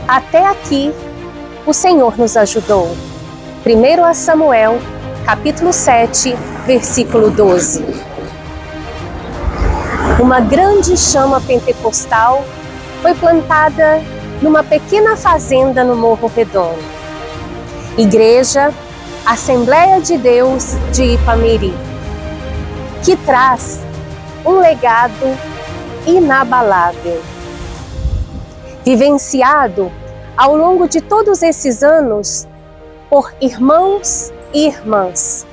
Até aqui, o Senhor nos ajudou. 1 Samuel, capítulo 7, versículo 12. Uma grande chama pentecostal foi plantada numa pequena fazenda no Morro Redondo. Igreja Assembleia de Deus de Ipameri, que traz um legado inabalável, vivenciado ao longo de todos esses anos por irmãos e irmãs,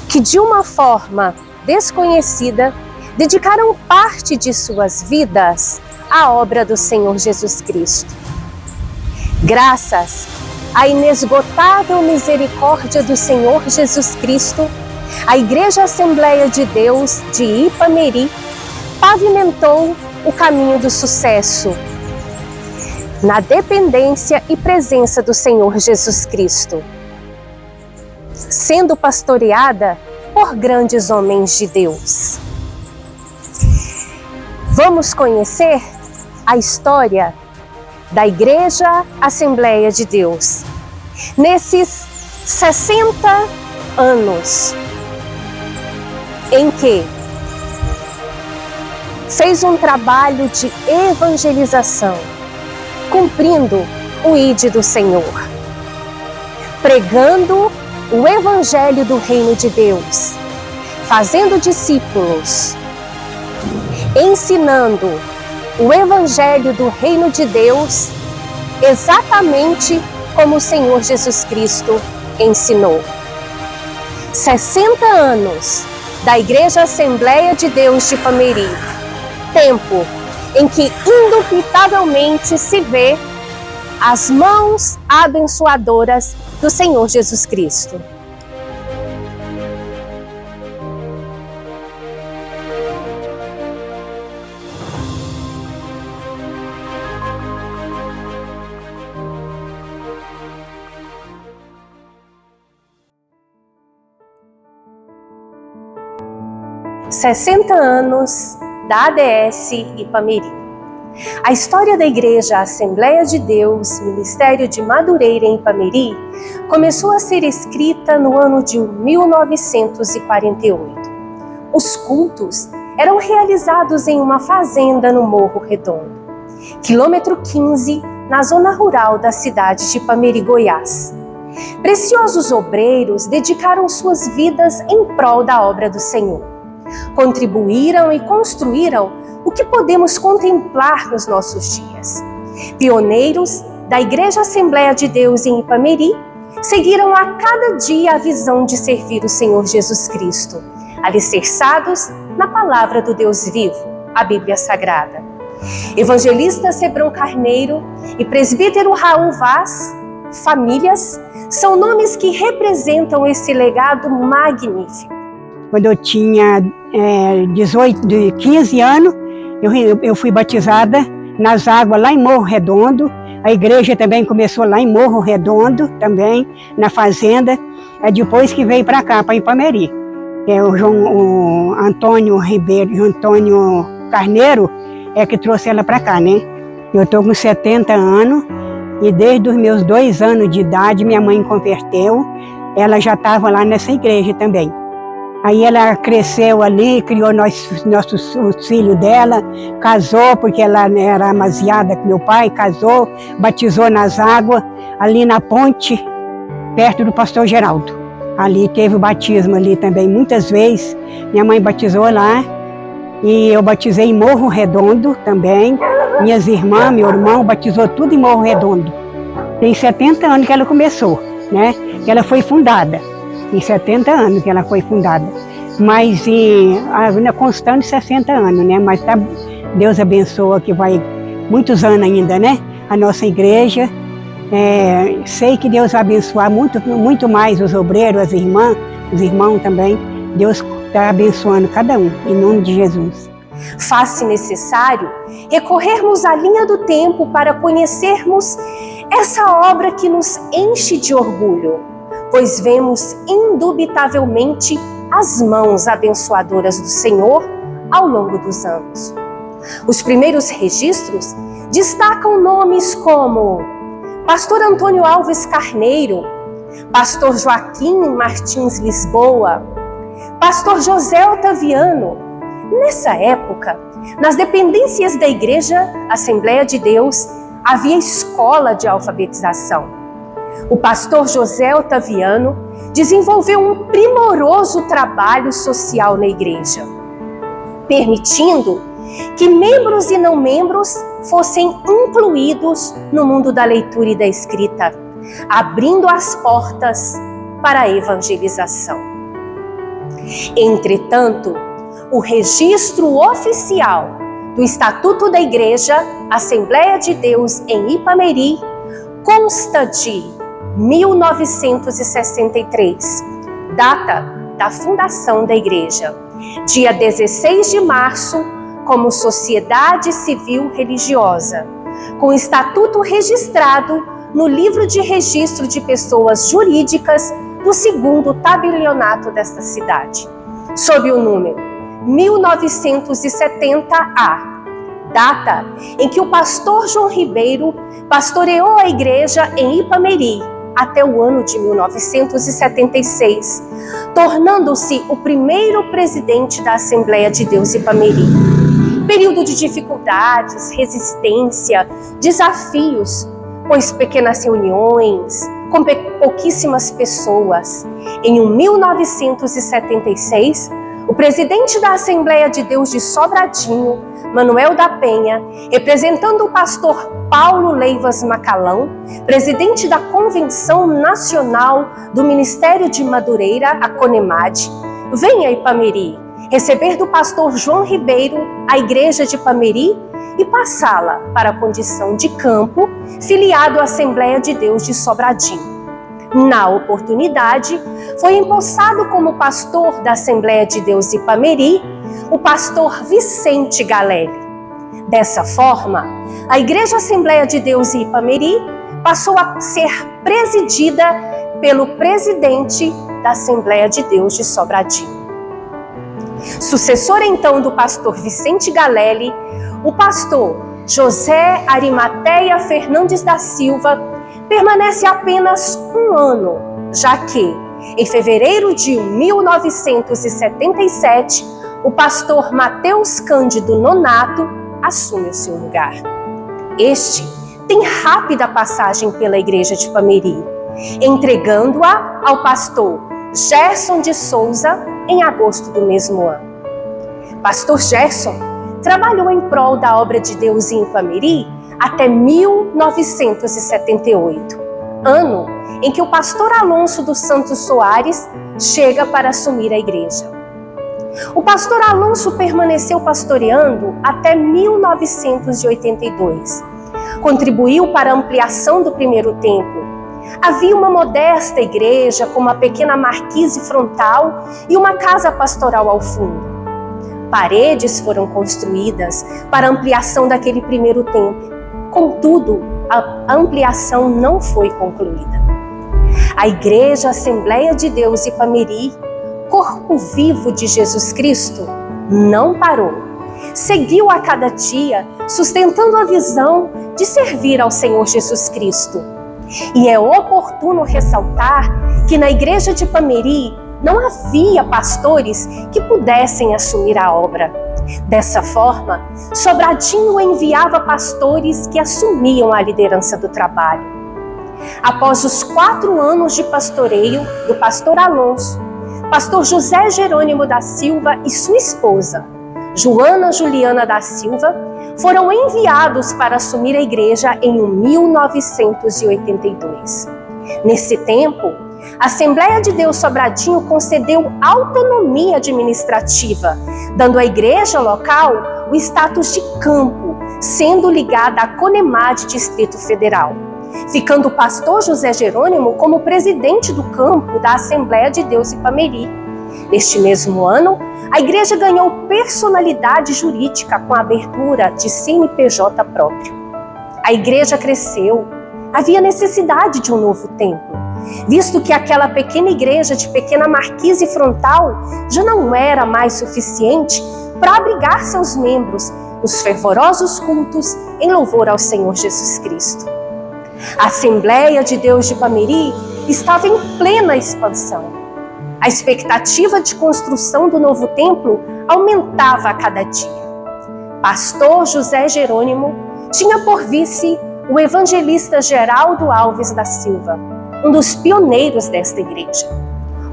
que de uma forma desconhecida dedicaram parte de suas vidas à obra do Senhor Jesus Cristo. Graças à inesgotável misericórdia do Senhor Jesus Cristo, a Igreja Assembleia de Deus de Ipameri pavimentou o caminho do sucesso, na dependência e presença do Senhor Jesus Cristo, sendo pastoreada por grandes homens de Deus. Vamos conhecer a história da Igreja Assembleia de Deus nesses 60 anos em que fez um trabalho de evangelização, cumprindo o ID do Senhor, pregando o Evangelho do Reino de Deus, fazendo discípulos, ensinando o Evangelho do Reino de Deus exatamente como o Senhor Jesus Cristo ensinou. 60 anos da Igreja Assembleia de Deus de Ipameri, tempo em que indubitavelmente se vê as mãos abençoadoras do Senhor Jesus Cristo. "60 anos da ADS Ipameri. A história da Igreja Assembleia de Deus, Ministério de Madureira em Ipameri, começou a ser escrita no ano de 1948. Os cultos eram realizados em uma fazenda no Morro Redondo, quilômetro 15, na zona rural da cidade de Ipameri, Goiás. Preciosos obreiros dedicaram suas vidas em prol da obra do Senhor. Contribuíram e construíram o que podemos contemplar nos nossos dias. Pioneiros da Igreja Assembleia de Deus em Ipameri seguiram a cada dia a visão de servir o Senhor Jesus Cristo, alicerçados na palavra do Deus vivo, a Bíblia Sagrada. Evangelista Sebron Carneiro e presbítero Raul Vaz, famílias, são nomes que representam esse legado magnífico. Quando eu tinha 15 anos, eu fui batizada nas águas lá em Morro Redondo. A igreja também começou lá em Morro Redondo, também, na fazenda. É depois que veio para cá, para Ipameri. O Antônio Ribeiro, o Antônio Carneiro, é que trouxe ela para cá, né? Eu estou com 70 anos e desde os meus 2 anos de idade, minha mãe converteu. Ela já estava lá nessa igreja também. Aí ela cresceu ali, criou os filhos dela, casou, porque ela era amaziada com meu pai, casou, batizou nas águas, ali na ponte, perto do pastor Geraldo. Ali teve o batismo ali também, muitas vezes. Minha mãe batizou lá, e eu batizei em Morro Redondo também. Minhas irmãs, meu irmão, batizou tudo em Morro Redondo. Tem 70 anos que ela começou, né? Que ela foi fundada. Em 70 anos que ela foi fundada, mas ainda constando 60 anos, né? Mas tá, Deus abençoa que vai muitos anos ainda, né? A nossa igreja, sei que Deus vai abençoar muito mais os obreiros, as irmãs, os irmãos também. Deus está abençoando cada um, em nome de Jesus. Faz-se necessário recorrermos à linha do tempo para conhecermos essa obra que nos enche de orgulho, pois vemos indubitavelmente as mãos abençoadoras do Senhor ao longo dos anos. Os primeiros registros destacam nomes como pastor Antônio Alves Carneiro, pastor Joaquim Martins Lisboa, pastor José Otaviano. Nessa época, nas dependências da Igreja Assembleia de Deus, havia escola de alfabetização. O pastor José Otaviano desenvolveu um primoroso trabalho social na igreja, permitindo que membros e não membros fossem incluídos no mundo da leitura e da escrita, abrindo as portas para a evangelização. Entretanto, o registro oficial do Estatuto da Igreja Assembleia de Deus em Ipameri consta de 1963, data da fundação da igreja, dia 16 de março, como Sociedade Civil Religiosa, com estatuto registrado no Livro de Registro de Pessoas Jurídicas do 2º tabelionato desta cidade, sob o número 1970-A, data em que o pastor João Ribeiro pastoreou a igreja em Ipameri até o ano de 1976, tornando-se o primeiro presidente da Assembleia de Deus Ipameri. Período de dificuldades, resistência, desafios, pois pequenas reuniões, com pouquíssimas pessoas. Em 1976, o presidente da Assembleia de Deus de Sobradinho, Manuel da Penha, representando o pastor Paulo Leivas Macalão, presidente da Convenção Nacional do Ministério de Madureira, a CONEMAD, vem a Ipameri receber do pastor João Ribeiro a igreja de Ipameri e passá-la para a condição de campo, filiado à Assembleia de Deus de Sobradinho. Na oportunidade, foi empossado como pastor da Assembleia de Deus Ipameri o pastor Vicente Galelli. Dessa forma, a Igreja Assembleia de Deus Ipameri passou a ser presidida pelo presidente da Assembleia de Deus de Sobradinho. Sucessor então do pastor Vicente Galelli, o pastor José Arimateia Fernandes da Silva permanece apenas um ano, já que, em fevereiro de 1977, o pastor Mateus Cândido Nonato assume o seu lugar. Este tem rápida passagem pela igreja de Ipameri, entregando-a ao pastor Gerson de Souza em agosto do mesmo ano. Pastor Gerson trabalhou em prol da obra de Deus em Ipameri até 1978, ano em que o pastor Alonso dos Santos Soares chega para assumir a igreja. O pastor Alonso permaneceu pastoreando até 1982. Contribuiu para a ampliação do primeiro templo. Havia uma modesta igreja com uma pequena marquise frontal e uma casa pastoral ao fundo. Paredes foram construídas para a ampliação daquele primeiro templo. Contudo, a ampliação não foi concluída. A Igreja Assembleia de Deus Ipameri, corpo vivo de Jesus Cristo, não parou. Seguiu a cada dia, sustentando a visão de servir ao Senhor Jesus Cristo. E é oportuno ressaltar que na Igreja de Ipameri não havia pastores que pudessem assumir a obra. Dessa forma, Sobradinho enviava pastores que assumiam a liderança do trabalho. Após os 4 anos de pastoreio do pastor Alonso, pastor José Jerônimo da Silva e sua esposa, Joana Juliana da Silva, foram enviados para assumir a igreja em 1982. Nesse tempo, a Assembleia de Deus Sobradinho concedeu autonomia administrativa, dando à igreja local o status de campo, sendo ligada à CONEMAD Distrito Federal, ficando o pastor José Jerônimo como presidente do campo da Assembleia de Deus Ipameri. Neste mesmo ano, a igreja ganhou personalidade jurídica com a abertura de CNPJ próprio. A igreja cresceu. Havia necessidade de um novo templo, visto que aquela pequena igreja de pequena marquise frontal já não era mais suficiente para abrigar seus membros nos fervorosos cultos em louvor ao Senhor Jesus Cristo. A Assembleia de Deus de Ipameri estava em plena expansão. A expectativa de construção do novo templo aumentava a cada dia. Pastor José Jerônimo tinha por vice o evangelista Geraldo Alves da Silva, um dos pioneiros desta igreja.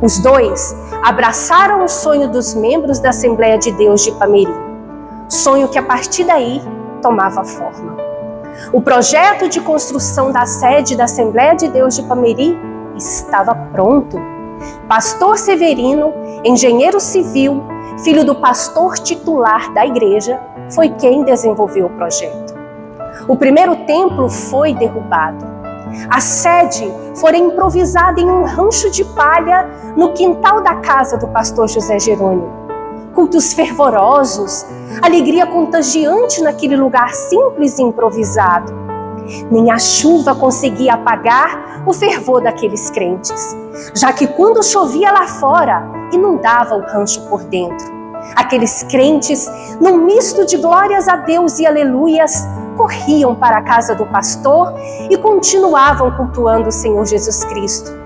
Os dois abraçaram o sonho dos membros da Assembleia de Deus de Ipameri, sonho que a partir daí tomava forma. O projeto de construção da sede da Assembleia de Deus de Ipameri estava pronto. Pastor Severino, engenheiro civil, filho do pastor titular da igreja, foi quem desenvolveu o projeto. O primeiro templo foi derrubado. A sede fora improvisada em um rancho de palha no quintal da casa do pastor José Jerônimo. Cultos fervorosos, alegria contagiante naquele lugar simples e improvisado. Nem a chuva conseguia apagar o fervor daqueles crentes, já que quando chovia lá fora, inundava o rancho por dentro. Aqueles crentes, num misto de glórias a Deus e aleluias, corriam para a casa do pastor e continuavam cultuando o Senhor Jesus Cristo.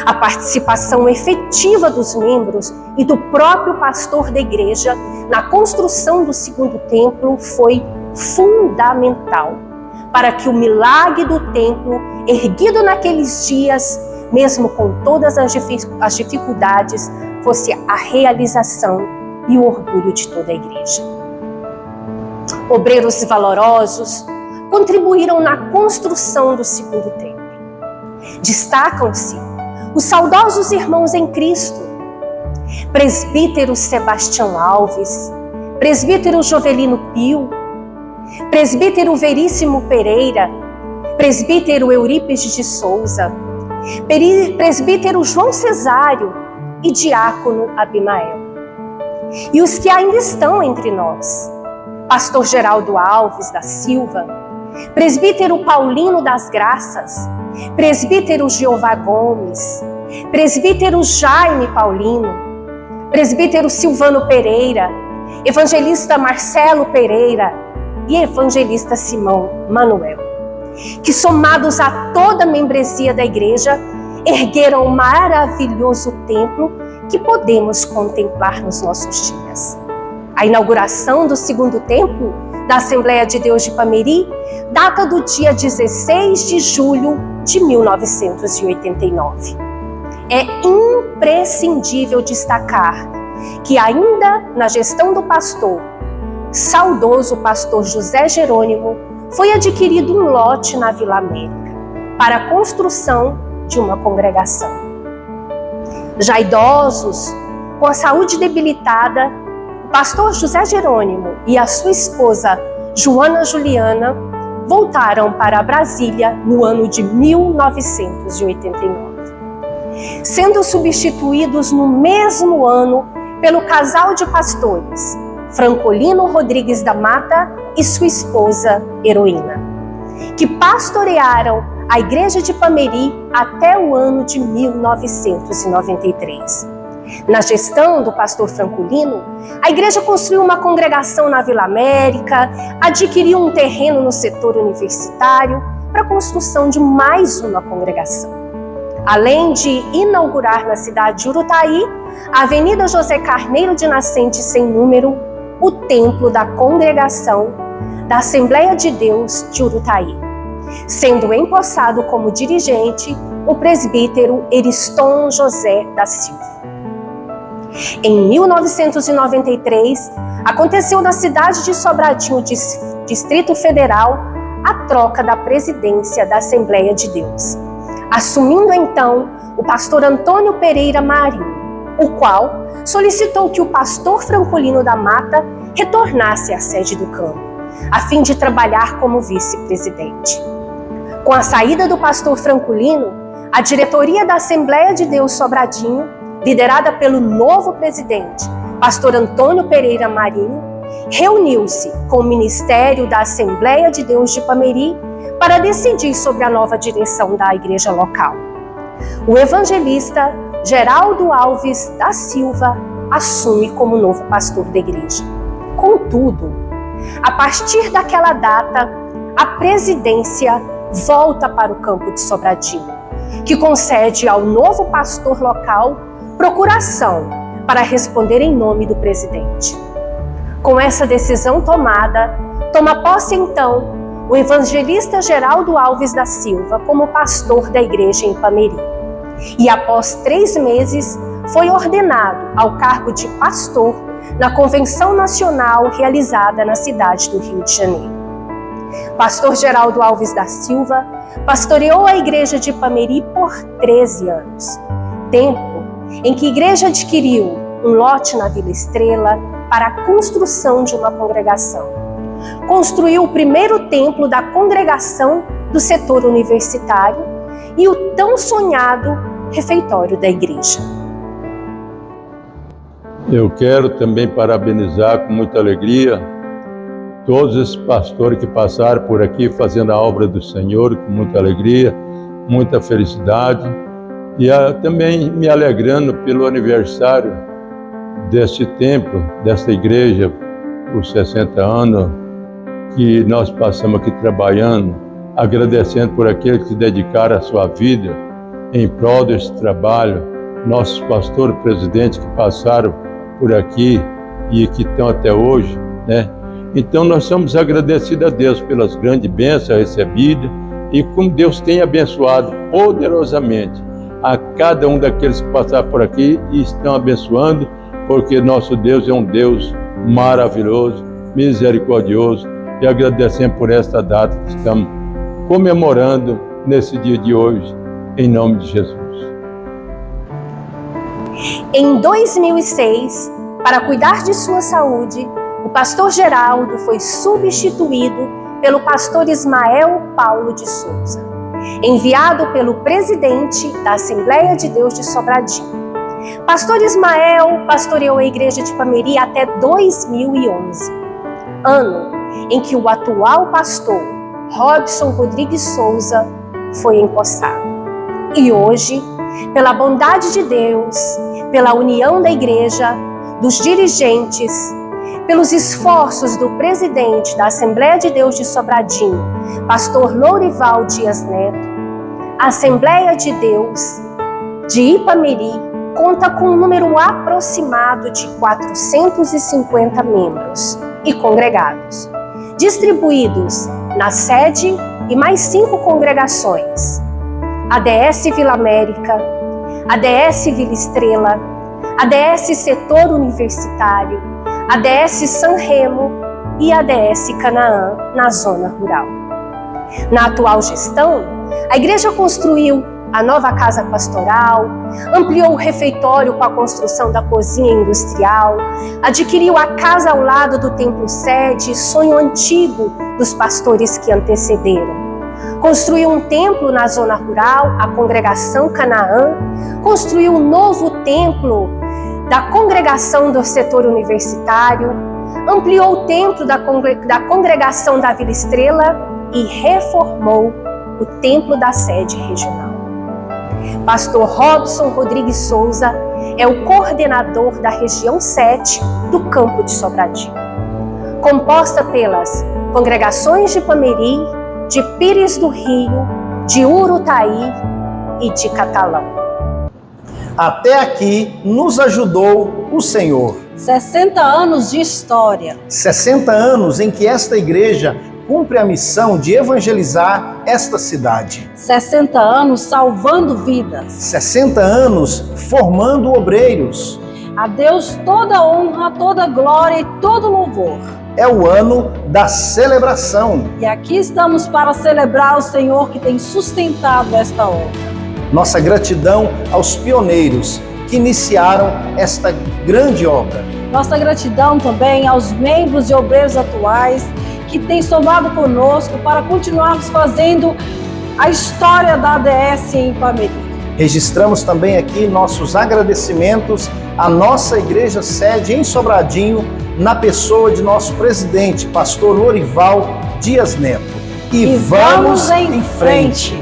A participação efetiva dos membros e do próprio pastor da igreja na construção do segundo templo foi fundamental para que o milagre do templo, erguido naqueles dias, mesmo com todas as dificuldades, fosse a realização e o orgulho de toda a igreja. Obreiros valorosos contribuíram na construção do segundo templo. Destacam-se os saudosos irmãos em Cristo, presbítero Sebastião Alves, presbítero Jovelino Pio, presbítero Veríssimo Pereira, presbítero Eurípides de Souza, presbítero João Cesário e diácono Abimael. E os que ainda estão entre nós, pastor Geraldo Alves da Silva, presbítero Paulino das Graças, presbítero Jeová Gomes, presbítero Jaime Paulino, presbítero Silvano Pereira, evangelista Marcelo Pereira e evangelista Simão Manuel, que somados a toda a membresia da igreja, ergueram um maravilhoso templo que podemos contemplar nos nossos dias. A inauguração do segundo templo da Assembleia de Deus de Ipameri data do dia 16 de julho de 1989. É imprescindível destacar que ainda na gestão do pastor, saudoso pastor José Jerônimo, foi adquirido um lote na Vila América para a construção de uma congregação. Já idosos, com a saúde debilitada, o pastor José Jerônimo e a sua esposa Joana Juliana voltaram para Brasília no ano de 1989, sendo substituídos no mesmo ano pelo casal de pastores Francolino Rodrigues da Mata e sua esposa Heroína, que pastorearam a igreja de Ipameri até o ano de 1993. Na gestão do pastor Francolino, a igreja construiu uma congregação na Vila América, adquiriu um terreno no setor universitário para a construção de mais uma congregação. Além de inaugurar na cidade de Urutaí, a Avenida José Carneiro de Nascente sem número, o templo da congregação da Assembleia de Deus de Urutaí, sendo empossado como dirigente o presbítero Eriston José da Silva. Em 1993, aconteceu na cidade de Sobradinho, Distrito Federal, a troca da presidência da Assembleia de Deus, assumindo então o pastor Antônio Pereira Marinho, o qual solicitou que o pastor Francolino da Mata retornasse à sede do campo, a fim de trabalhar como vice-presidente. Com a saída do pastor Francolino, a diretoria da Assembleia de Deus Sobradinho, liderada pelo novo presidente, pastor Antônio Pereira Marinho, reuniu-se com o Ministério da Assembleia de Deus de Ipameri para decidir sobre a nova direção da igreja local. O evangelista Geraldo Alves da Silva assume como novo pastor da igreja. Contudo, a partir daquela data, a presidência volta para o campo de Sobradinho, que concede ao novo pastor local procuração para responder em nome do presidente. Com essa decisão tomada, toma posse então o evangelista Geraldo Alves da Silva como pastor da igreja em Ipameri. E após 3 meses, foi ordenado ao cargo de pastor na Convenção Nacional realizada na cidade do Rio de Janeiro. Pastor Geraldo Alves da Silva pastoreou a igreja de Ipameri por 13 anos, tempo em que a igreja adquiriu um lote na Vila Estrela para a construção de uma congregação. Construiu o primeiro templo da congregação do setor universitário e o tão sonhado refeitório da igreja. Eu quero também parabenizar com muita alegria todos esses pastores que passaram por aqui fazendo a obra do Senhor com muita alegria, muita felicidade, e também me alegrando pelo aniversário deste templo, desta igreja, por 60 anos, que nós passamos aqui trabalhando, agradecendo por aqueles que dedicaram a sua vida em prol desse trabalho, nossos pastores presidentes que passaram por aqui e que estão até hoje, né? Então nós somos agradecidos a Deus pelas grandes bênçãos recebidas e como Deus tem abençoado poderosamente a cada um daqueles que passaram por aqui e estão abençoando, porque nosso Deus é um Deus maravilhoso, misericordioso, e agradecemos por esta data que estamos comemorando nesse dia de hoje, em nome de Jesus. Em 2006, para cuidar de sua saúde, o pastor Geraldo foi substituído pelo pastor Ismael Paulo de Souza, enviado pelo presidente da Assembleia de Deus de Sobradinho. Pastor Ismael pastoreou a igreja de Ipameri até 2011, ano em que o atual pastor Robson Rodrigues Souza foi empossado. E hoje, pela bondade de Deus, pela união da igreja, dos dirigentes, pelos esforços do presidente da Assembleia de Deus de Sobradinho, pastor Lourival Dias Neto, a Assembleia de Deus de Ipameri conta com um número aproximado de 450 membros e congregados, distribuídos na sede e mais 5 congregações: ADS Vila América, ADS Vila Estrela, ADS Setor Universitário, ADS San Remo e ADS Canaã, na zona rural. Na atual gestão, a igreja construiu a nova casa pastoral, ampliou o refeitório com a construção da cozinha industrial, adquiriu a casa ao lado do templo sede, sonho antigo dos pastores que antecederam. Construiu um templo na zona rural, a congregação Canaã, construiu um novo templo da congregação do setor universitário, ampliou o templo da congregação da Vila Estrela e reformou o templo da sede regional. Pastor Robson Rodrigues Souza é o coordenador da região 7 do campo de Sobradinho, composta pelas congregações de Ipameri, de Pires do Rio, de Urutaí e de Catalão. Até aqui nos ajudou o Senhor. 60 anos de história. 60 anos em que esta igreja cumpre a missão de evangelizar esta cidade. 60 anos salvando vidas. 60 anos formando obreiros. A Deus toda honra, toda glória e todo louvor. É o ano da celebração. E aqui estamos para celebrar o Senhor que tem sustentado esta obra. Nossa gratidão aos pioneiros que iniciaram esta grande obra. Nossa gratidão também aos membros e obreiros atuais que têm somado conosco para continuarmos fazendo a história da ADS em Ipameri. Registramos também aqui nossos agradecimentos à nossa igreja sede em Sobradinho, na pessoa de nosso presidente, pastor Lourival Dias Neto. E vamos em frente!